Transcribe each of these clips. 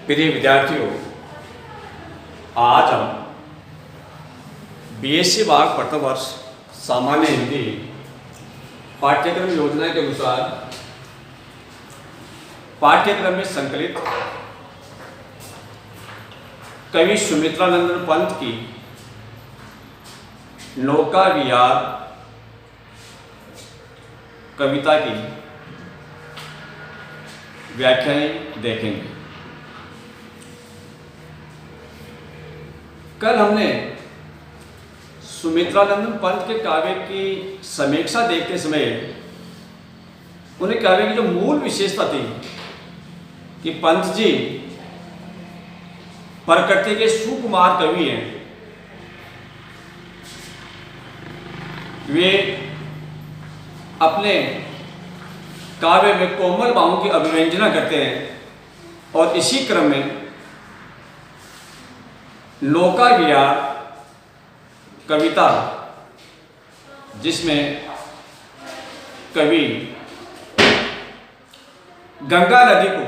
प्रिय विद्यार्थियों, आज हम बीएससी बाग प्रथम वर्ष सामान्य हिंदी पाठ्यक्रम योजना के अनुसार पाठ्यक्रम में संकलित कवि सुमित्रानंदन पंत की नौका विहार कविता की व्याख्याएं देखेंगे। कल हमने सुमित्रानंदन पंत के काव्य की समीक्षा देखते समय उन्हें काव्य की जो मूल विशेषता थी कि पंत जी प्रकृति के सुकुमार कवि हैं। वे अपने काव्य में कोमल भावों की अभिव्यंजना करते हैं और इसी क्रम में नौका विहार कविता, जिसमें कवि गंगा नदी को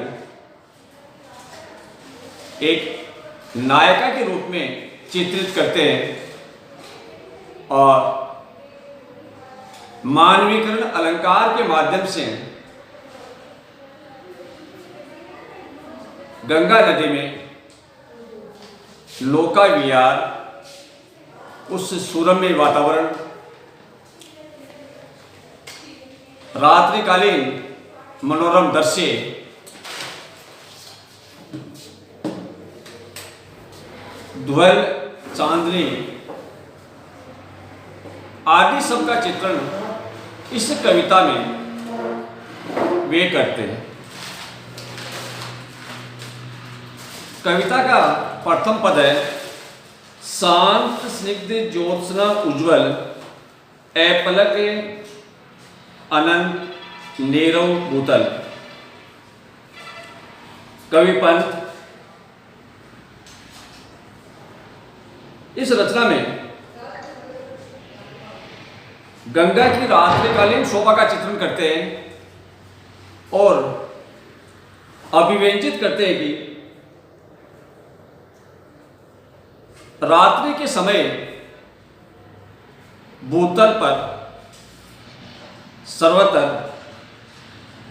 एक नायिका के रूप में चित्रित करते हैं और मानवीकरण अलंकार के माध्यम से गंगा नदी में नौका विहार, उस सुरम्य वातावरण, रात्रिकालीन मनोरम दृश्य, ध्वल चांदनी आदि सबका चित्रण इस कविता में वे करते हैं। कविता का प्रथम पद है, शांत स्निग्ध ज्योत्सना उज्ज्वल अपलक अनंत नीरव भूतल। कवि पंत इस रचना में गंगा की रात्रिकालीन शोभा का चित्रण करते हैं और अभिव्यंजित करते हैं कि रात्रि के समय भूतल पर सर्वत्र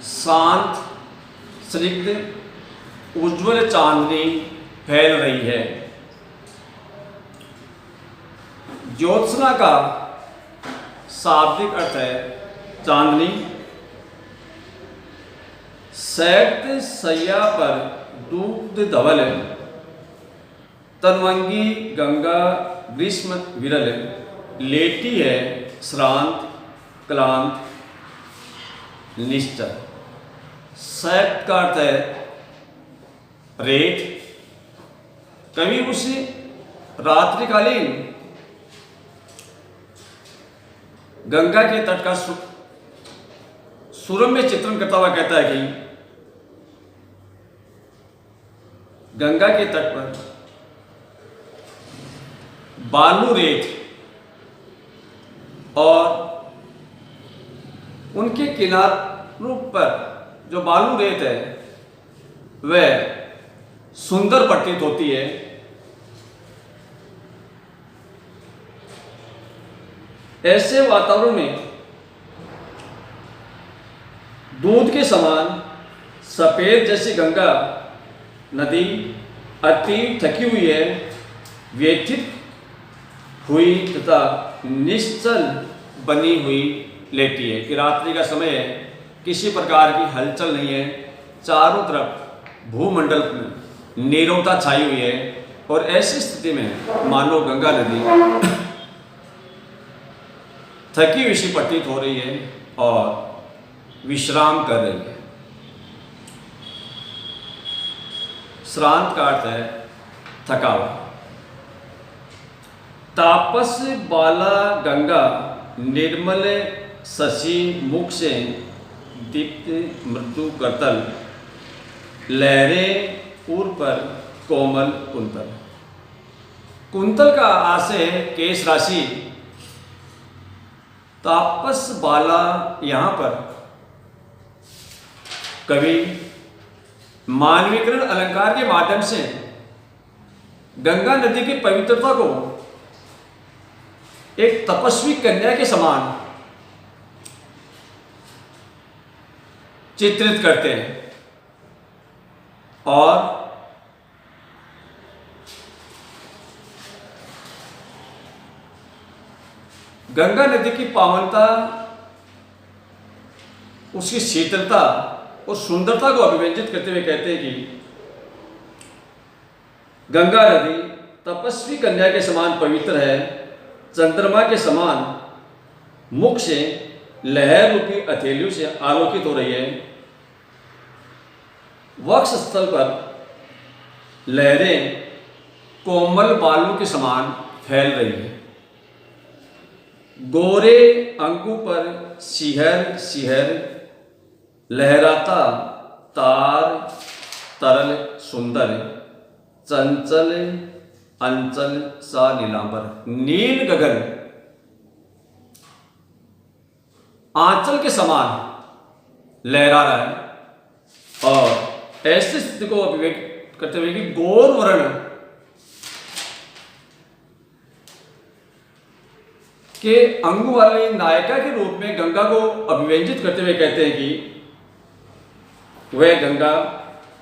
शांत स्निग्ध उज्ज्वल चांदनी फैल रही है। ज्योत्सना का शाब्दिक अर्थ है चांदनी। शैत शैया पर दूध धवल तन्वंगी गंगा ग्रीष्म विरल लेटी है श्रांत क्लांत निश्चल। शैत का अर्थ है रेत। कवि उस रात्रिकालीन गंगा के तट का सुरम्य चित्रण करता हुआ कहता है कि गंगा के तट पर बालू रेत और उनके किनारों पर जो बालू रेत है वह सुंदर प्रतीत होती है। ऐसे वातावरण में दूध के समान सफेद जैसी गंगा नदी अति थकी हुई है, व्यथित हुई तथा निश्चल बनी हुई लेटी है कि रात्रि का समय है, किसी प्रकार की हलचल नहीं है, चारों तरफ भूमंडल में नीरवता छाई हुई है और ऐसी स्थिति में मानो गंगा नदी थकी हुई सी प्रतीत हो रही है और विश्राम कर रही है। श्रांत का अर्थ है थका हुआ। तापस बाला गंगा निर्मल शशि मुख से दीप्त मृदु करतल लहरें पूर्व पर कोमल कुंतल। कुंतल का आशय केश राशि। तापस बाला यहाँ पर कवि मानवीकरण अलंकार के माध्यम से गंगा नदी की पवित्रता को एक तपस्वी कन्या के समान चित्रित करते हैं और गंगा नदी की पावनता, उसकी शीतलता और सुंदरता को अभिव्यंजित करते हुए कहते हैं कि गंगा नदी तपस्वी कन्या के समान पवित्र है, चंद्रमा के समान मुख से लहर रूपी हथेलियों से आलोकित हो रही है। वक्ष स्थल पर लहरें कोमल बालों के समान फैल रही है। गोरे अंगों पर शिहर शिहर लहराता तार तरल सुंदर चंचल अंचल सा नीलांबर। नील गगन आंचल के समान लहरा रहा है और ऐसी स्थिति को अभिव्यक्त करते हुए कि गौर वर्ण के अंग वाले नायिका के रूप में गंगा को अभिव्यंजित करते हुए कहते हैं कि वह गंगा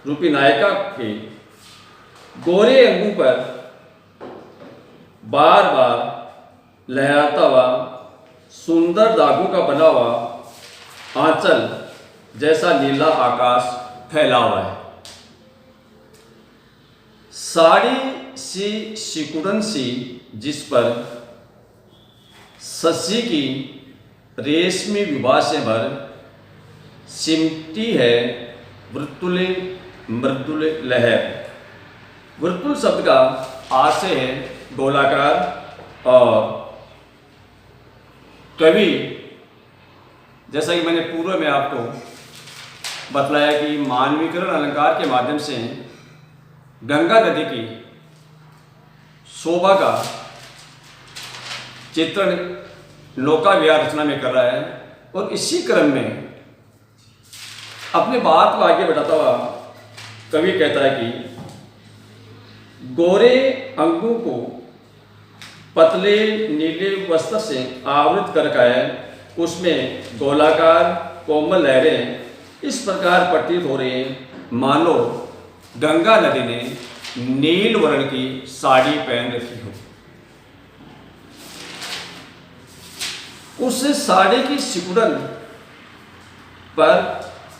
रूपी नायिका के गोरे अंगों पर बार बार लहराता हुआ सुंदर धागों का बना हुआ आंचल जैसा नीला आकाश फैला हुआ है। साड़ी सी सिकुड़न सी जिस पर शशि की रेशमी विभा से भर सिमटी है वृत्तुले मृदुल लहर। वृत्तुल शब्द का आशय है गोलाकार और कवि, जैसा कि मैंने पूर्व में आपको बतलाया कि मानवीकरण अलंकार के माध्यम से गंगा नदी की शोभा का चित्रण नौका विहार रचना में कर रहा है और इसी क्रम में अपने बात को आगे बढ़ाता हुआ कवि कहता है कि गोरे अंगों को पतले नीले वस्त्र से आवृत कर रखा है, उसमें गोलाकार कोमल लहरें इस प्रकार प्रतीत हो रही हैं मानो गंगा नदी ने नील वर्ण की साड़ी पहन रखी हो। उस साड़ी की सिकुड़न पर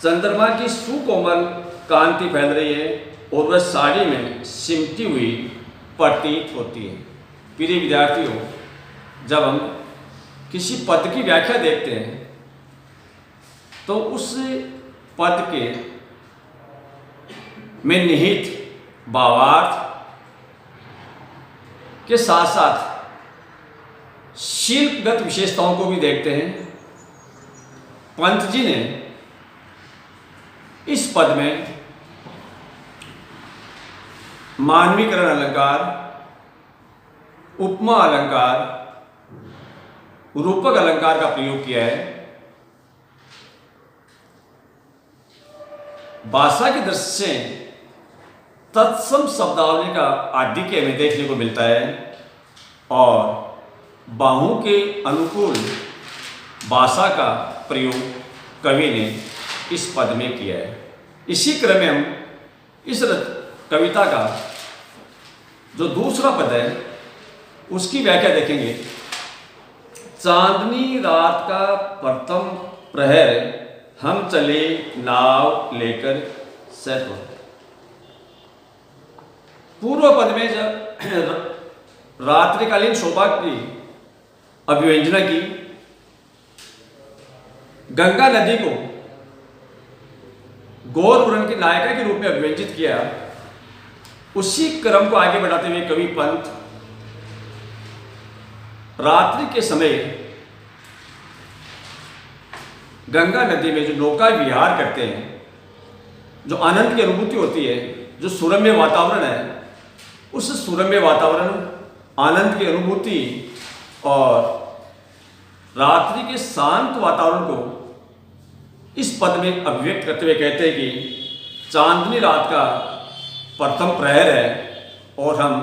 चंद्रमा की सुकोमल कांति फैल रही है और वह साड़ी में सिमटी हुई प्रतीत होती है। प्रिय विद्यार्थियों, जब हम किसी पद की व्याख्या देखते हैं तो उस पद के में निहित भावार्थ के साथ साथ शिल्पगत विशेषताओं को भी देखते हैं। पंत जी ने इस पद में मानवीकरण अलंकार, उपमा अलंकार, रूपक अलंकार का प्रयोग किया है। भाषा की दृष्टि से तत्सम शब्दावली का आधिक्य में देखने को मिलता है और बाहु के अनुकूल भाषा का प्रयोग कवि ने इस पद में किया है। इसी क्रम में हम इस कविता का जो दूसरा पद है उसकी व्याख्या देखेंगे। चांदनी रात का प्रथम प्रहर हम चले नाव लेकर सैतो। पूर्व पद में जब रात्रिकालीन शोभा की अभिव्यंजना की, गंगा नदी को गौर वर्ण की नायिका के रूप में अभिव्यंजित किया, उसी क्रम को आगे बढ़ाते हुए कवि पंत रात्रि के समय गंगा नदी में जो नौका विहार करते हैं, जो आनंद की अनुभूति होती है, जो सुरम्य वातावरण है, उस सुरम्य वातावरण, आनंद की अनुभूति और रात्रि के शांत वातावरण को इस पद में अभिव्यक्त करते हुए कहते हैं कि चांदनी रात का प्रथम प्रहर है और हम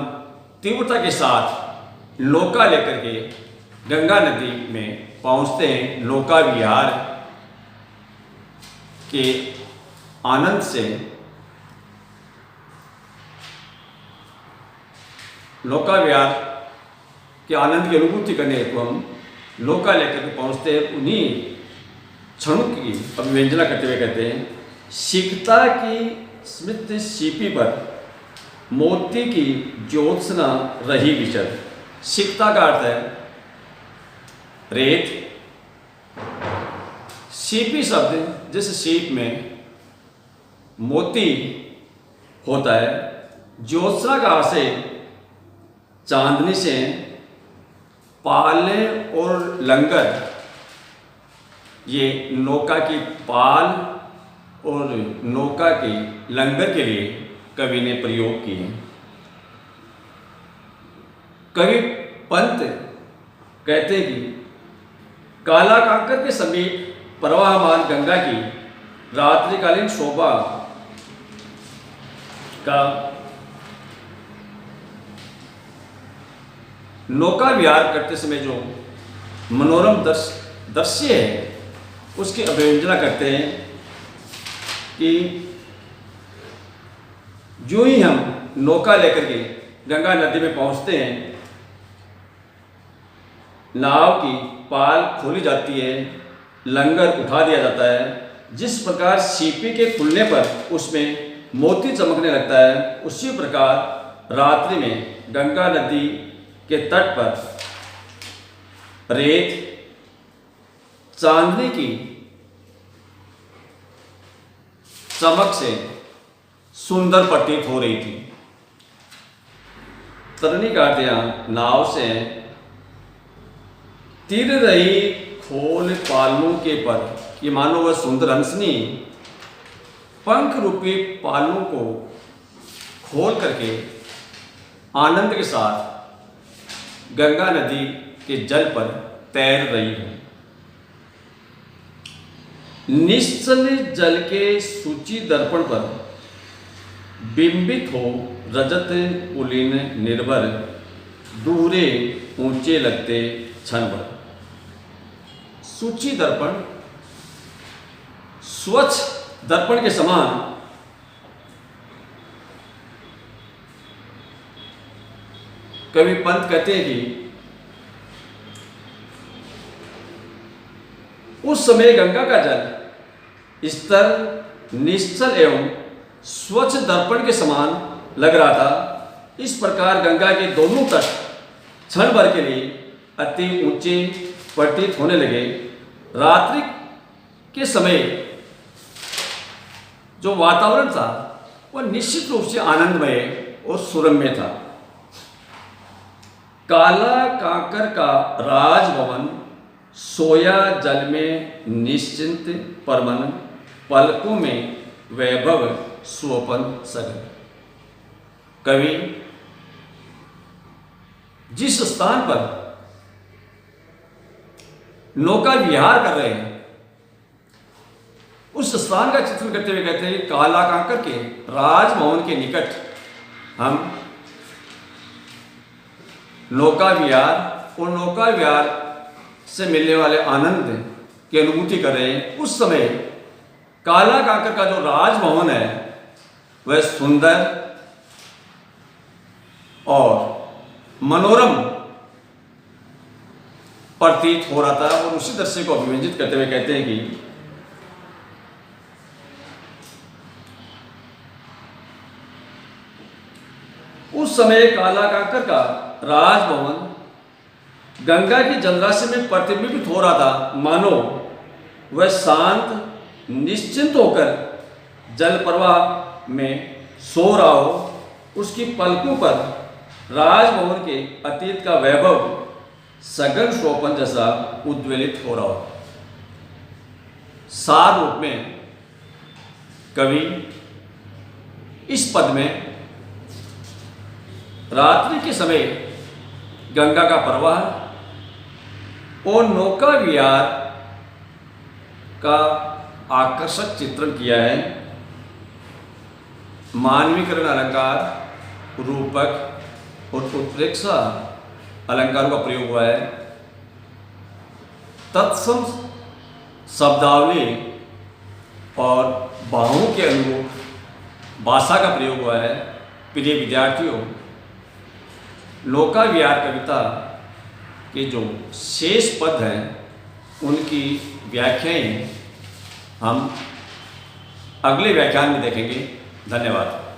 तीव्रता के साथ नौका लेकर के गंगा नदी में पहुंचते हैं। नौका विहार के आनंद से नौका विहार के आनंद की अनुभूति करने हेतु हम नौका लेकर के पहुंचते हैं। उन्हीं क्षणों की अभिव्यंजना करते हुए कहते हैं, सिकता की स्मृति सीपी पर मोती की ज्योत्सना रही विचर। सिकता का अर्थ है रेत। सीपी शब्द जिस सीप में मोती होता है, ज्योत्सना का आशय चांदनी से, पाले और लंगर ये नौका की पाल और नौका के लंगर के लिए कवि ने प्रयोग किए। कवि पंत कहते हैं कि काला कांकर के समीप प्रवाहमान गंगा की रात्रिकालीन शोभा का नौका विहार करते समय जो मनोरम दृश्य है उसकी अभिव्यंजना करते हैं कि जो ही हम नौका लेकर के गंगा नदी में पहुंचते हैं, नाव की पाल खोली जाती है, लंगर उठा दिया जाता है। जिस प्रकार सीपी के खुलने पर उसमें मोती चमकने लगता है, उसी प्रकार रात्रि में गंगा नदी के तट पर रेत चांदनी की चमक से सुंदर प्रतीत हो रही थी। तरनी का अर्थ यहाँ नाव से तीर रही खोल पालों के पर, कि मानो वह सुंदर हंसनी पंख रूपी पालों को खोल करके आनंद के साथ गंगा नदी के जल पर तैर रही है। निश्चल जल के सूची दर्पण पर बिंबित हो रजत कुलीन निर्भर, दूरे ऊंचे लगते क्षण भर। सूची दर्पण स्वच्छ दर्पण के समान कवि पंत कहते हैं कि उस समय गंगा का जल स्तर निश्चल एवं स्वच्छ दर्पण के समान लग रहा था। इस प्रकार गंगा के दोनों तट क्षण भर के लिए अति ऊंचे प्रतीत होने लगे। रात्रि के समय जो वातावरण था वह निश्चित रूप से आनंदमय और सुरम्य था। काला कांकर का राजभवन सोया जल में निश्चिंत परमन, पलकों में वैभव स्वपन सघन। कवि जिस स्थान पर नौका विहार कर रहे हैं उस स्थान का चित्रण करते हुए कहते हैं, काला कांकर के राजभवन के निकट हम नौका विहार और नौका विहार से मिलने वाले आनंद की अनुभूति कर रहे हैं। उस समय काला कांकर का जो राजभवन है वह सुंदर और मनोरम प्रतीत हो रहा था। और उसी दृश्य को अभिव्यंजित करते हुए कहते हैं कि उस समय काला कांकर का राजभवन गंगा की जलराशि में प्रतिबिंबित हो रहा था, मानो वह शांत निश्चिंत होकर जल प्रवाह में सो रहा हो। उसकी पलकों पर राजभवन के अतीत का वैभव सघन स्वपन जैसा उद्वेलित हो रहा हो। सार रूप में कवि इस पद में रात्रि के समय गंगा का प्रवाह और नौका विहार का आकर्षक चित्रण किया है। मानवीकरण अलंकार, रूपक और उत्प्रेक्षा अलंकारों का प्रयोग हुआ है। तत्सम शब्दावली और बाहुओं के अनुरूप भाषा का प्रयोग हुआ है। प्रिय विद्यार्थियों, लोकाविहार कविता के जो शेष पद हैं उनकी व्याख्याएं हम अगले व्याख्यान में देखेंगे। धन्यवाद।